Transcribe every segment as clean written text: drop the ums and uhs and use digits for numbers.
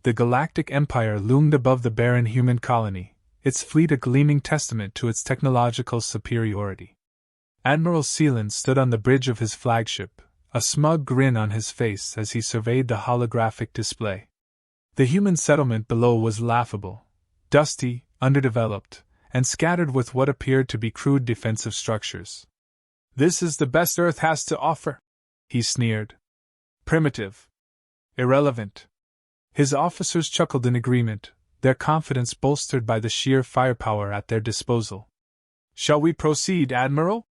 The Galactic Empire loomed above the barren human colony, its fleet a gleaming testament to its technological superiority. Admiral Sealand stood on the bridge of his flagship, a smug grin on his face as he surveyed the holographic display. The human settlement below was laughable, dusty, underdeveloped, and scattered with what appeared to be crude defensive structures. "This is the best Earth has to offer," he sneered. "Primitive. Irrelevant." His officers chuckled in agreement, their confidence bolstered by the sheer firepower at their disposal. "Shall we proceed, Admiral?"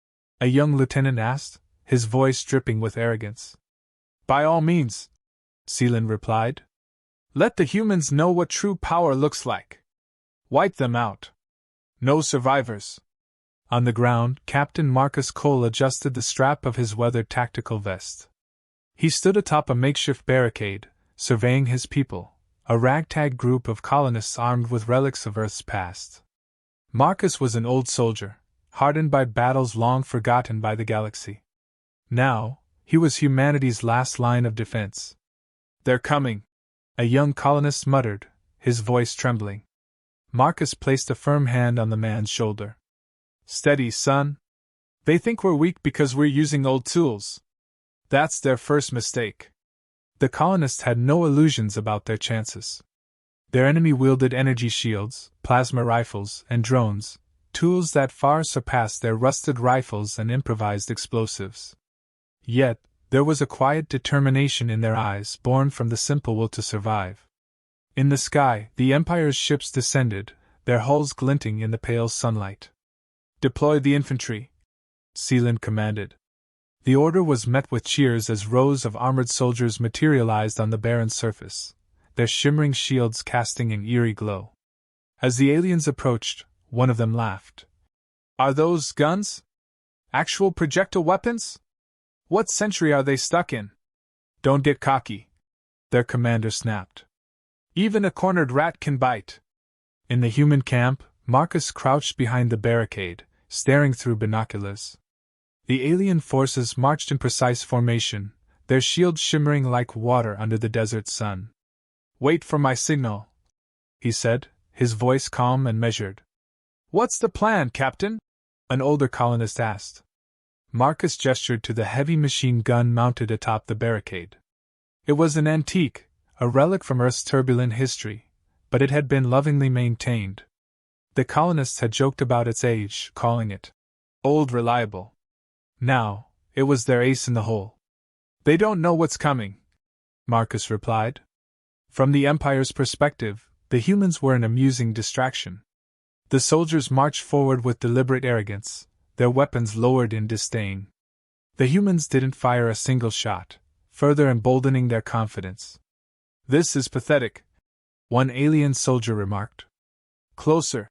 a young lieutenant asked, his voice dripping with arrogance. "By all means," Sealand replied. "Let the humans know what true power looks like. Wipe them out. No survivors." On the ground, Captain Marcus Cole adjusted the strap of his weathered tactical vest. He stood atop a makeshift barricade, surveying his people, a ragtag group of colonists armed with relics of Earth's past. Marcus was an old soldier, hardened by battles long forgotten by the galaxy. Now, he was humanity's last line of defense. "They're coming," a young colonist muttered, his voice trembling. Marcus placed a firm hand on the man's shoulder. "Steady, son. They think we're weak because we're using old tools. That's their first mistake." The colonists had no illusions about their chances. Their enemy wielded energy shields, plasma rifles, and drones, tools that far surpassed their rusted rifles and improvised explosives. Yet, there was a quiet determination in their eyes born from the simple will to survive. In the sky, the Empire's ships descended, their hulls glinting in the pale sunlight. "Deploy the infantry," Sealand commanded. The order was met with cheers as rows of armored soldiers materialized on the barren surface, their shimmering shields casting an eerie glow. As the aliens approached, one of them laughed. "Are those guns? Actual projectile weapons? What century are they stuck in?" "Don't get cocky," their commander snapped. "Even a cornered rat can bite." In the human camp, Marcus crouched behind the barricade, staring through binoculars. The alien forces marched in precise formation, their shields shimmering like water under the desert sun. "Wait for my signal," he said, his voice calm and measured. "What's the plan, Captain?" an older colonist asked. Marcus gestured to the heavy machine gun mounted atop the barricade. It was an antique, a relic from Earth's turbulent history, but it had been lovingly maintained. The colonists had joked about its age, calling it old reliable. Now, it was their ace in the hole. "They don't know what's coming," Marcus replied. From the Empire's perspective, the humans were an amusing distraction. The soldiers marched forward with deliberate arrogance, their weapons lowered in disdain. The humans didn't fire a single shot, further emboldening their confidence. "This is pathetic," one alien soldier remarked. "Closer,"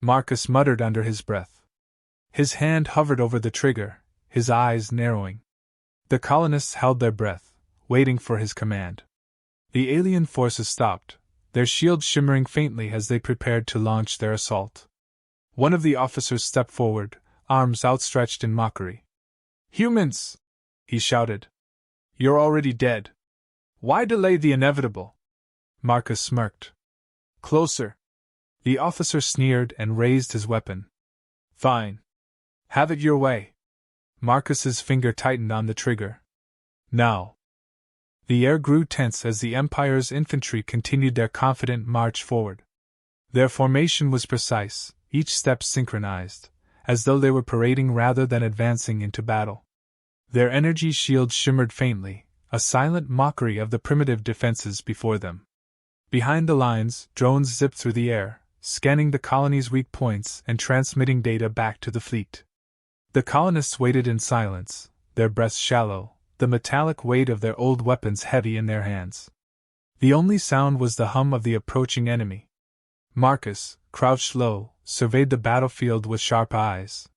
Marcus muttered under his breath. His hand hovered over the trigger, his eyes narrowing. The colonists held their breath, waiting for his command. The alien forces stopped, their shields shimmering faintly as they prepared to launch their assault. One of the officers stepped forward, arms outstretched in mockery. "Humans!" he shouted. "You're already dead. Why delay the inevitable?" Marcus smirked. "Closer." The officer sneered and raised his weapon. "Fine. Have it your way." Marcus's finger tightened on the trigger. "Now." The air grew tense as the Empire's infantry continued their confident march forward. Their formation was precise, each step synchronized, as though they were parading rather than advancing into battle. Their energy shields shimmered faintly, a silent mockery of the primitive defenses before them. Behind the lines, drones zipped through the air, scanning the colony's weak points and transmitting data back to the fleet. The colonists waited in silence, their breaths shallow, the metallic weight of their old weapons heavy in their hands. The only sound was the hum of the approaching enemy. Marcus, crouched low, surveyed the battlefield with sharp eyes.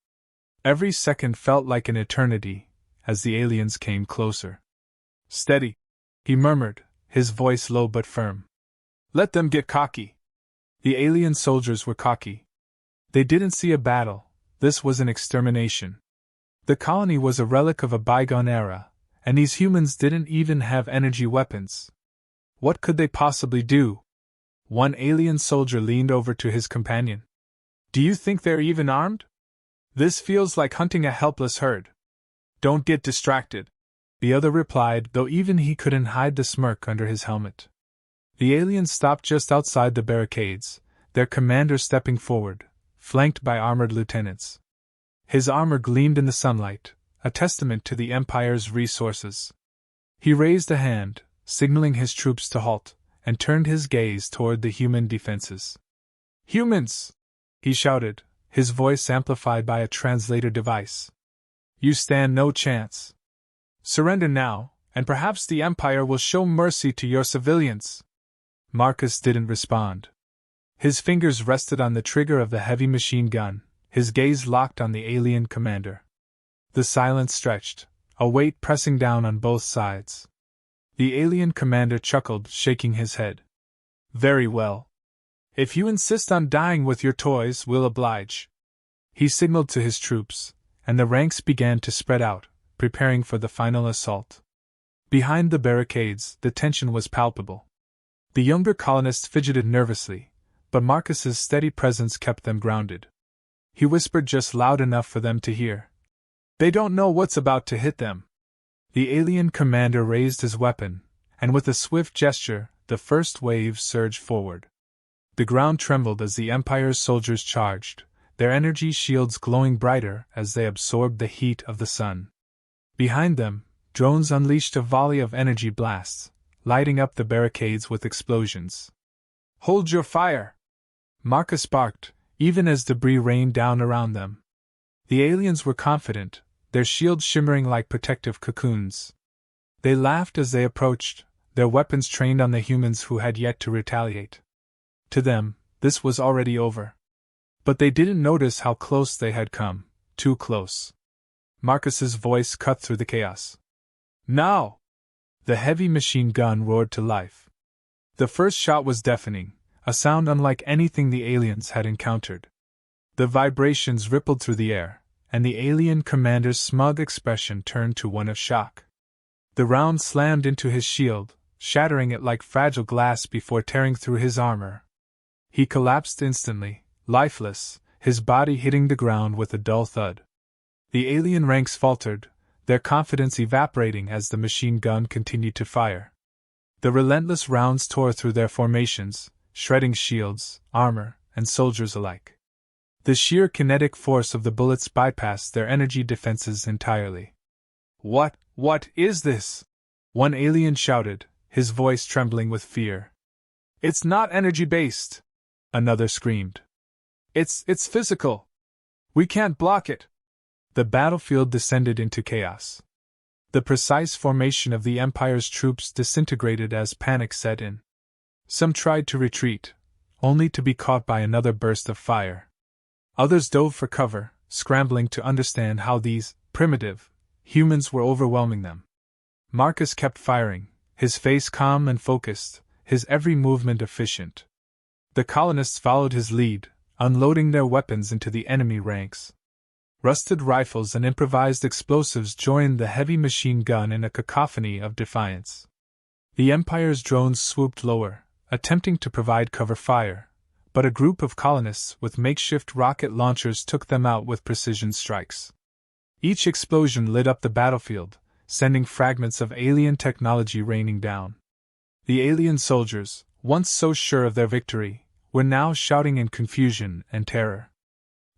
Every second felt like an eternity, as the aliens came closer. "Steady," he murmured, his voice low but firm. "Let them get cocky." The alien soldiers were cocky. They didn't see a battle, this was an extermination. The colony was a relic of a bygone era, and these humans didn't even have energy weapons. What could they possibly do? One alien soldier leaned over to his companion. Do you think they're even armed? This feels like hunting a helpless herd. Don't get distracted, the other replied, though even he couldn't hide the smirk under his helmet. The aliens stopped just outside the barricades, their commander stepping forward, flanked by armored lieutenants. His armor gleamed in the sunlight, a testament to the Empire's resources. He raised a hand, signaling his troops to halt, and turned his gaze toward the human defenses. Humans! He shouted, his voice amplified by a translator device. You stand no chance. Surrender now, and perhaps the Empire will show mercy to your civilians. Marcus didn't respond. His fingers rested on the trigger of the heavy machine gun, his gaze locked on the alien commander. The silence stretched, a weight pressing down on both sides. The alien commander chuckled, shaking his head. Very well. If you insist on dying with your toys, we'll oblige. He signaled to his troops, and the ranks began to spread out, preparing for the final assault. Behind the barricades, the tension was palpable. The younger colonists fidgeted nervously, but Marcus's steady presence kept them grounded. He whispered just loud enough for them to hear. They don't know what's about to hit them. The alien commander raised his weapon, and with a swift gesture, the first wave surged forward. The ground trembled as the Empire's soldiers charged, their energy shields glowing brighter as they absorbed the heat of the sun. Behind them, drones unleashed a volley of energy blasts, lighting up the barricades with explosions. Hold your fire! Marcus barked, even as debris rained down around them. The aliens were confident, their shields shimmering like protective cocoons. They laughed as they approached, their weapons trained on the humans who had yet to retaliate. To them, this was already over. But they didn't notice how close they had come, too close. Marcus's voice cut through the chaos. Now! The heavy machine gun roared to life. The first shot was deafening, a sound unlike anything the aliens had encountered. The vibrations rippled through the air, and the alien commander's smug expression turned to one of shock. The round slammed into his shield, shattering it like fragile glass before tearing through his armor. He collapsed instantly, lifeless, his body hitting the ground with a dull thud. The alien ranks faltered, their confidence evaporating as the machine gun continued to fire. The relentless rounds tore through their formations, shredding shields, armor, and soldiers alike. The sheer kinetic force of the bullets bypassed their energy defenses entirely. What is this? One alien shouted, his voice trembling with fear. It's not energy-based, another screamed. It's physical. We can't block it. The battlefield descended into chaos. The precise formation of the Empire's troops disintegrated as panic set in. Some tried to retreat, only to be caught by another burst of fire. Others dove for cover, scrambling to understand how these primitive humans were overwhelming them. Marcus kept firing, his face calm and focused, his every movement efficient. The colonists followed his lead, unloading their weapons into the enemy ranks. Rusted rifles and improvised explosives joined the heavy machine gun in a cacophony of defiance. The Empire's drones swooped lower, attempting to provide cover fire, but a group of colonists with makeshift rocket launchers took them out with precision strikes. Each explosion lit up the battlefield, sending fragments of alien technology raining down. The alien soldiers, once so sure of their victory, were now shouting in confusion and terror.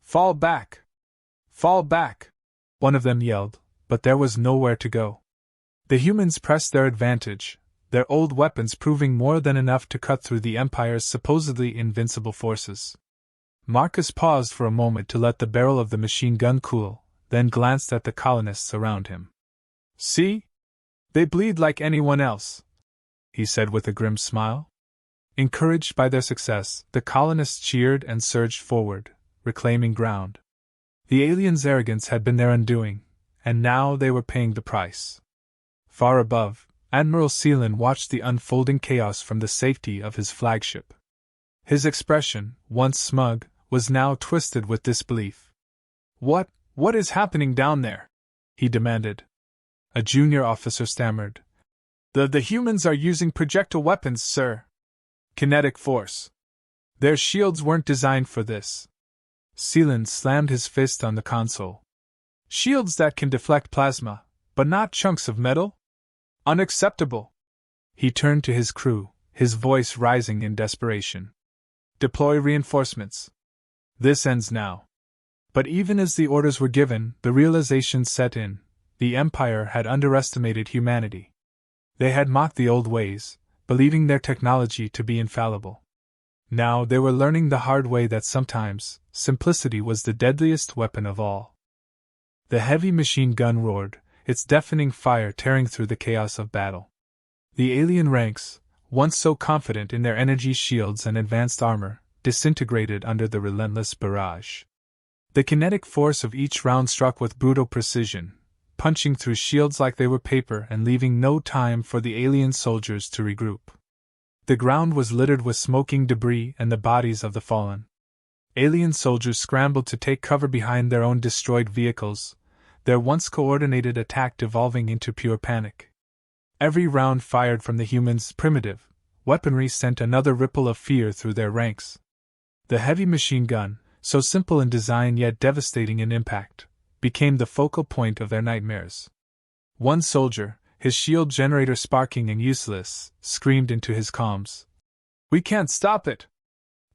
Fall back! Fall back! One of them yelled, but there was nowhere to go. The humans pressed their advantage, their old weapons proving more than enough to cut through the Empire's supposedly invincible forces. Marcus paused for a moment to let the barrel of the machine gun cool, then glanced at the colonists around him. See? They bleed like anyone else, he said with a grim smile. Encouraged by their success, the colonists cheered and surged forward, reclaiming ground. The aliens' arrogance had been their undoing, and now they were paying the price. Far above, Admiral Seelan watched the unfolding chaos from the safety of his flagship. His expression, once smug, was now twisted with disbelief. What is happening down there? He demanded. A junior officer stammered. The humans are using projectile weapons, sir. Kinetic force. Their shields weren't designed for this. Sealand slammed his fist on the console. Shields that can deflect plasma, but not chunks of metal? Unacceptable. He turned to his crew, his voice rising in desperation. Deploy reinforcements. This ends now. But even as the orders were given, the realization set in: the Empire had underestimated humanity. They had mocked the old ways, believing their technology to be infallible. Now they were learning the hard way that sometimes simplicity was the deadliest weapon of all. The heavy machine gun roared, its deafening fire tearing through the chaos of battle. The alien ranks, once so confident in their energy shields and advanced armor, disintegrated under the relentless barrage. The kinetic force of each round struck with brutal precision, punching through shields like they were paper and leaving no time for the alien soldiers to regroup. The ground was littered with smoking debris and the bodies of the fallen. Alien soldiers scrambled to take cover behind their own destroyed vehicles, their once coordinated attack devolving into pure panic. Every round fired from the humans' primitive weaponry sent another ripple of fear through their ranks. The heavy machine gun, so simple in design yet devastating in impact, became the focal point of their nightmares. One soldier, his shield generator sparking and useless, screamed into his comms. "We can't stop it!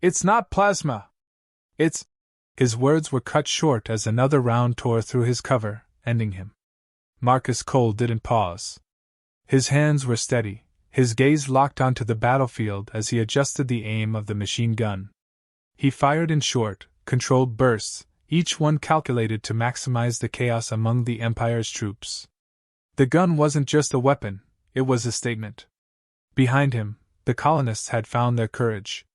It's not plasma! It's—" His words were cut short as another round tore through his cover, ending him. Marcus Cole didn't pause. His hands were steady, his gaze locked onto the battlefield as he adjusted the aim of the machine gun. He fired in short, controlled bursts, each one calculated to maximize the chaos among the Empire's troops. The gun wasn't just a weapon, it was a statement. Behind him, the colonists had found their courage.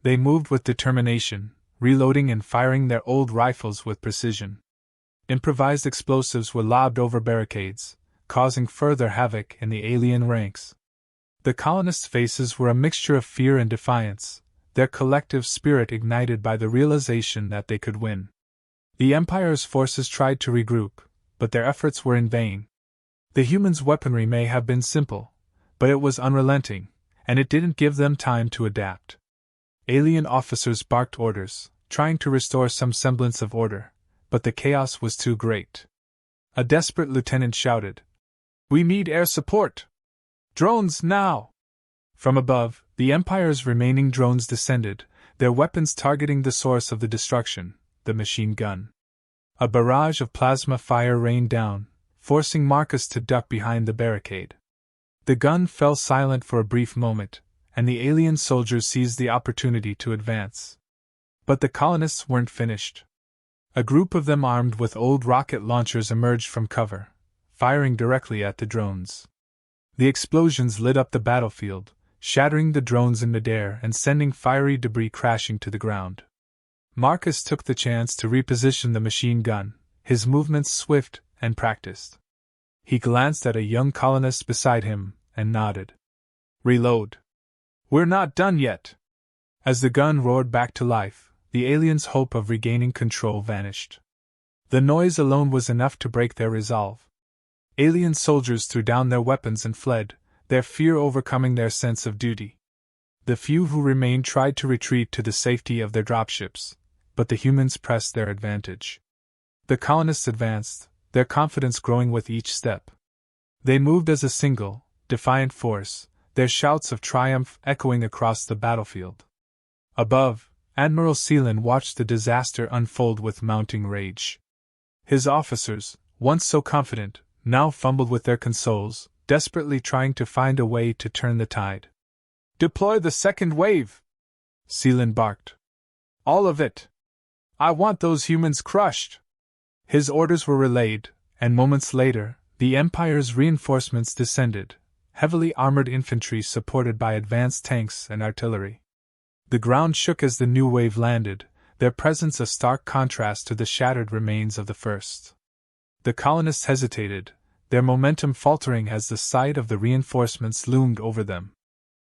They moved with determination, reloading and firing their old rifles with precision. Improvised explosives were lobbed over barricades, causing further havoc in the alien ranks. The colonists' faces were a mixture of fear and defiance, their collective spirit ignited by the realization that they could win. The Empire's forces tried to regroup, but their efforts were in vain. The humans' weaponry may have been simple, but it was unrelenting, and it didn't give them time to adapt. Alien officers barked orders, trying to restore some semblance of order, but the chaos was too great. A desperate lieutenant shouted, "We need air support! Drones, now!" From above, the Empire's remaining drones descended, their weapons targeting the source of the destruction, the machine gun. A barrage of plasma fire rained down, forcing Marcus to duck behind the barricade. The gun fell silent for a brief moment, and the alien soldiers seized the opportunity to advance. But the colonists weren't finished. A group of them armed with old rocket launchers emerged from cover, firing directly at the drones. The explosions lit up the battlefield, shattering the drones in midair and sending fiery debris crashing to the ground. Marcus took the chance to reposition the machine gun, his movements swift and practiced. He glanced at a young colonist beside him and nodded. "Reload. We're not done yet." As the gun roared back to life, the aliens' hope of regaining control vanished. The noise alone was enough to break their resolve. Alien soldiers threw down their weapons and fled, their fear overcoming their sense of duty. The few who remained tried to retreat to the safety of their dropships, but the humans pressed their advantage. The colonists advanced, their confidence growing with each step. They moved as a single, defiant force, their shouts of triumph echoing across the battlefield. Above, Admiral Sealand watched the disaster unfold with mounting rage. His officers, once so confident, now fumbled with their consoles, desperately trying to find a way to turn the tide. "Deploy the second wave!" Sealand barked. "All of it! I want those humans crushed!" His orders were relayed, and moments later, the Empire's reinforcements descended, heavily armored infantry supported by advanced tanks and artillery. The ground shook as the new wave landed, their presence a stark contrast to the shattered remains of the first. The colonists hesitated, their momentum faltering as the sight of the reinforcements loomed over them.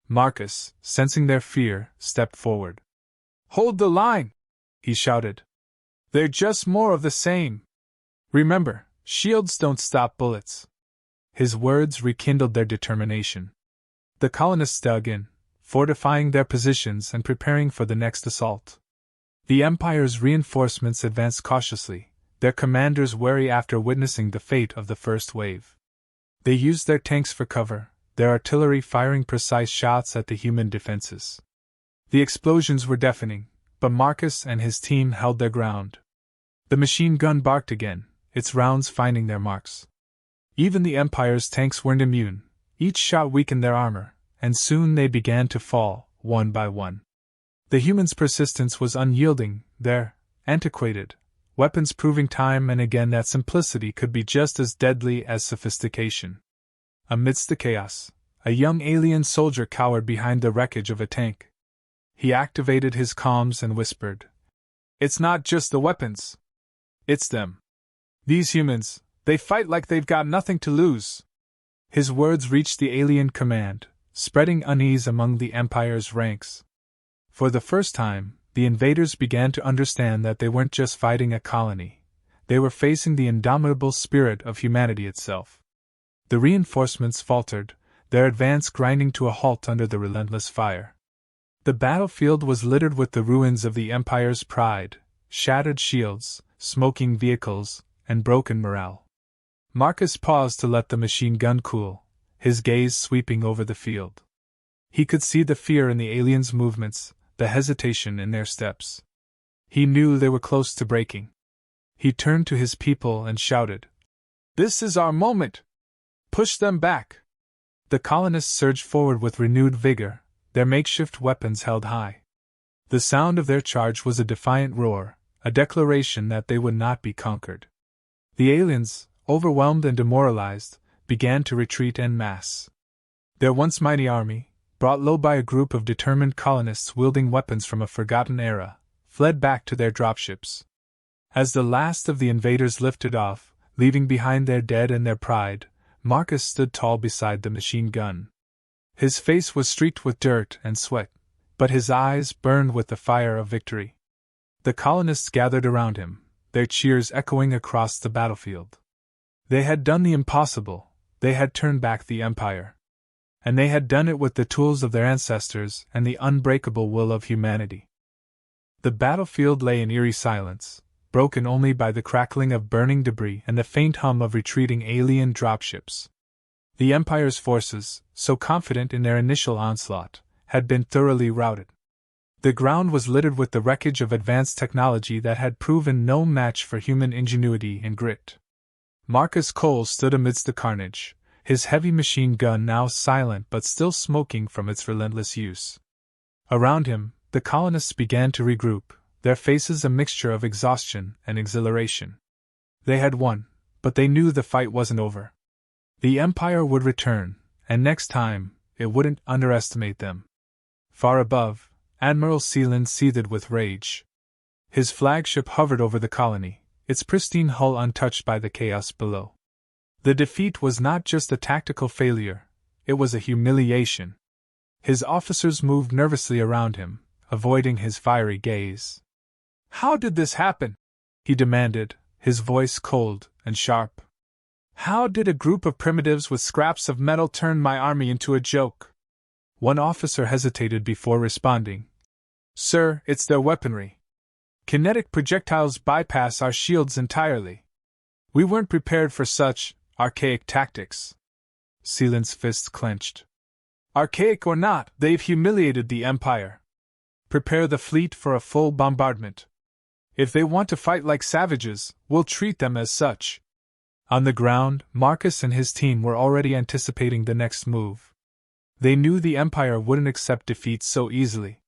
Marcus, sensing their fear, stepped forward. "Hold the line!" he shouted. "They're just more of the same. Remember, shields don't stop bullets." His words rekindled their determination. The colonists dug in, fortifying their positions and preparing for the next assault. The Empire's reinforcements advanced cautiously, their commanders wary after witnessing the fate of the first wave. They used their tanks for cover, their artillery firing precise shots at the human defenses. The explosions were deafening, but Marcus and his team held their ground. The machine gun barked again, its rounds finding their marks. Even the Empire's tanks weren't immune, each shot weakened their armor, and soon they began to fall, one by one. The humans' persistence was unyielding, their antiquated weapons proving time and again that simplicity could be just as deadly as sophistication. Amidst the chaos, a young alien soldier cowered behind the wreckage of a tank. He activated his comms and whispered, "It's not just the weapons. It's them. These humans, they fight like they've got nothing to lose." His words reached the alien command, spreading unease among the Empire's ranks. For the first time, the invaders began to understand that they weren't just fighting a colony, they were facing the indomitable spirit of humanity itself. The reinforcements faltered, their advance grinding to a halt under the relentless fire. The battlefield was littered with the ruins of the Empire's pride, shattered shields, smoking vehicles, and broken morale. Marcus paused to let the machine gun cool, his gaze sweeping over the field. He could see the fear in the aliens' movements, the hesitation in their steps. He knew they were close to breaking. He turned to his people and shouted, "This is our moment! Push them back!" The colonists surged forward with renewed vigor, their makeshift weapons held high. The sound of their charge was a defiant roar, a declaration that they would not be conquered. The aliens, overwhelmed and demoralized, began to retreat en masse. Their once mighty army, brought low by a group of determined colonists wielding weapons from a forgotten era, fled back to their dropships. As the last of the invaders lifted off, leaving behind their dead and their pride, Marcus stood tall beside the machine gun. His face was streaked with dirt and sweat, but his eyes burned with the fire of victory. The colonists gathered around him, their cheers echoing across the battlefield. They had done the impossible, they had turned back the Empire. And they had done it with the tools of their ancestors and the unbreakable will of humanity. The battlefield lay in eerie silence, broken only by the crackling of burning debris and the faint hum of retreating alien dropships. The Empire's forces, so confident in their initial onslaught, had been thoroughly routed. The ground was littered with the wreckage of advanced technology that had proven no match for human ingenuity and grit. Marcus Cole stood amidst the carnage, his heavy machine gun now silent but still smoking from its relentless use. Around him, the colonists began to regroup, their faces a mixture of exhaustion and exhilaration. They had won, but they knew the fight wasn't over. The Empire would return, and next time, it wouldn't underestimate them. Far above, Admiral Sealand seethed with rage. His flagship hovered over the colony, its pristine hull untouched by the chaos below. The defeat was not just a tactical failure, it was a humiliation. His officers moved nervously around him, avoiding his fiery gaze. "How did this happen?" he demanded, his voice cold and sharp. "How did a group of primitives with scraps of metal turn my army into a joke?" One officer hesitated before responding. "Sir, it's their weaponry. Kinetic projectiles bypass our shields entirely. We weren't prepared for such archaic tactics." Sealand's fists clenched. "Archaic or not, they've humiliated the Empire. Prepare the fleet for a full bombardment. If they want to fight like savages, we'll treat them as such." On the ground, Marcus and his team were already anticipating the next move. They knew the Empire wouldn't accept defeat so easily.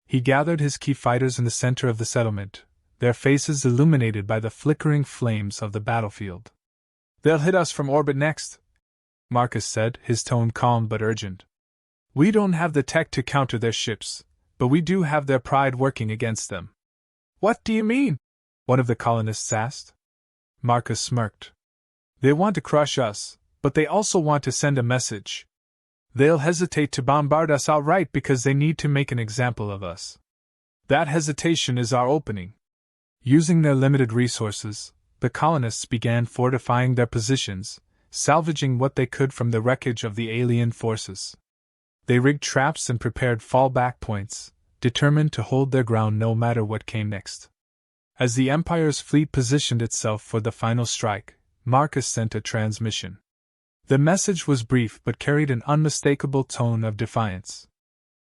He gathered his key fighters in the center of the settlement, their faces illuminated by the flickering flames of the battlefield. "They'll hit us from orbit next," Marcus said, his tone calm but urgent. "We don't have the tech to counter their ships, but we do have their pride working against them." "What do you mean?" one of the colonists asked. Marcus smirked. "They want to crush us, but they also want to send a message. They'll hesitate to bombard us outright because they need to make an example of us. That hesitation is our opening." Using their limited resources, the colonists began fortifying their positions, salvaging what they could from the wreckage of the alien forces. They rigged traps and prepared fallback points, determined to hold their ground no matter what came next. As the Empire's fleet positioned itself for the final strike, Marcus sent a transmission. The message was brief but carried an unmistakable tone of defiance.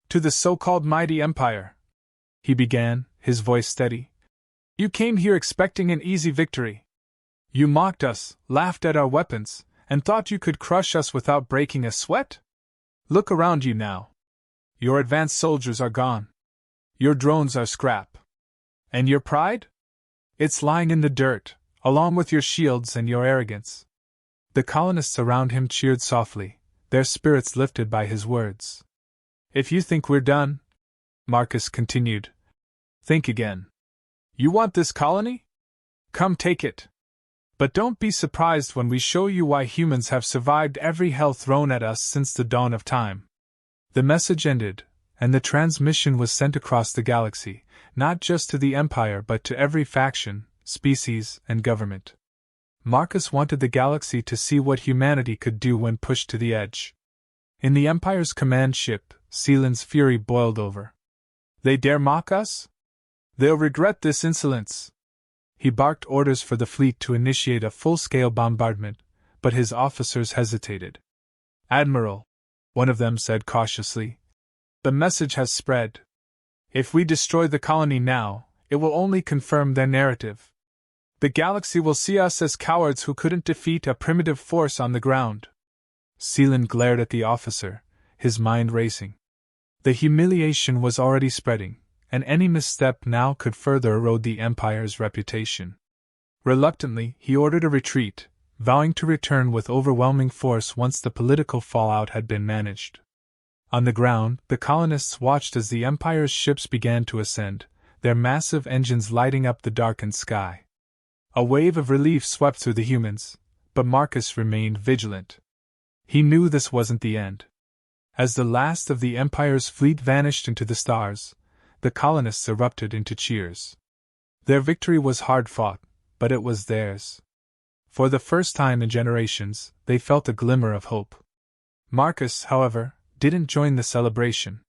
"To the so-called mighty Empire," he began, his voice steady. "You came here expecting an easy victory. You mocked us, laughed at our weapons, and thought you could crush us without breaking a sweat? Look around you now. Your advanced soldiers are gone. Your drones are scrap. And your pride? It's lying in the dirt, along with your shields and your arrogance." The colonists around him cheered softly, their spirits lifted by his words. "If you think we're done," Marcus continued, "think again. You want this colony? Come take it. But don't be surprised when we show you why humans have survived every hell thrown at us since the dawn of time." The message ended, and the transmission was sent across the galaxy, not just to the Empire but to every faction, species, and government. Marcus wanted the galaxy to see what humanity could do when pushed to the edge. In the Empire's command ship, Sealand's fury boiled over. "They dare mock us? They'll regret this insolence." He barked orders for the fleet to initiate a full-scale bombardment, but his officers hesitated. "Admiral," one of them said cautiously, "the message has spread. If we destroy the colony now, it will only confirm their narrative. The galaxy will see us as cowards who couldn't defeat a primitive force on the ground." Sealand glared at the officer, his mind racing. The humiliation was already spreading, and any misstep now could further erode the Empire's reputation. Reluctantly, he ordered a retreat, vowing to return with overwhelming force once the political fallout had been managed. On the ground, the colonists watched as the Empire's ships began to ascend, their massive engines lighting up the darkened sky. A wave of relief swept through the humans, but Marcus remained vigilant. He knew this wasn't the end. As the last of the Empire's fleet vanished into the stars, the colonists erupted into cheers. Their victory was hard-fought, but it was theirs. For the first time in generations, they felt a glimmer of hope. Marcus, however, didn't join the celebration.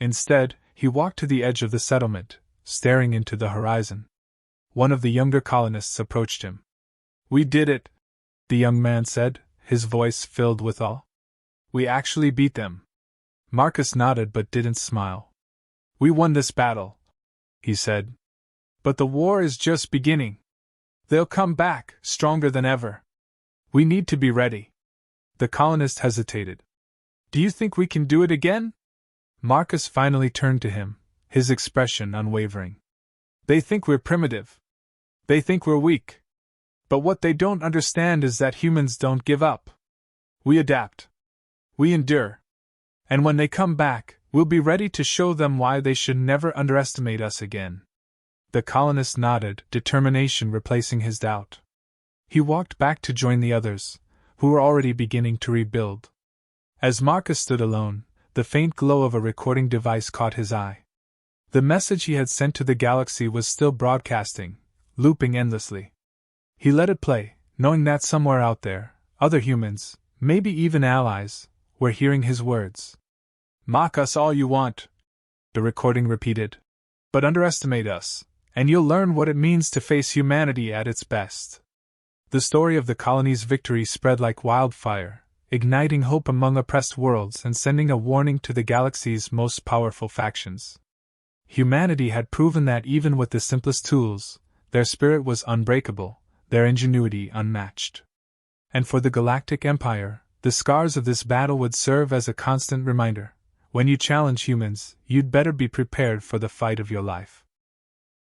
Instead, he walked to the edge of the settlement, staring into the horizon. One of the younger colonists approached him. "We did it," the young man said, his voice filled with awe. "We actually beat them." Marcus nodded but didn't smile. "We won this battle," he said. "But the war is just beginning. They'll come back, stronger than ever. We need to be ready." The colonist hesitated. "Do you think we can do it again?" Marcus finally turned to him, his expression unwavering. "They think we're primitive. They think we're weak. But what they don't understand is that humans don't give up. We adapt. We endure. And when they come back, we'll be ready to show them why they should never underestimate us again." The colonist nodded, determination replacing his doubt. He walked back to join the others, who were already beginning to rebuild. As Marcus stood alone, the faint glow of a recording device caught his eye. The message he had sent to the galaxy was still broadcasting, looping endlessly. He let it play, knowing that somewhere out there, other humans, maybe even allies, were hearing his words. "Mock us all you want," the recording repeated, "but underestimate us, and you'll learn what it means to face humanity at its best." The story of the colony's victory spread like wildfire, igniting hope among oppressed worlds and sending a warning to the galaxy's most powerful factions. Humanity had proven that even with the simplest tools, their spirit was unbreakable, their ingenuity unmatched. And for the Galactic Empire, the scars of this battle would serve as a constant reminder: when you challenge humans, you'd better be prepared for the fight of your life.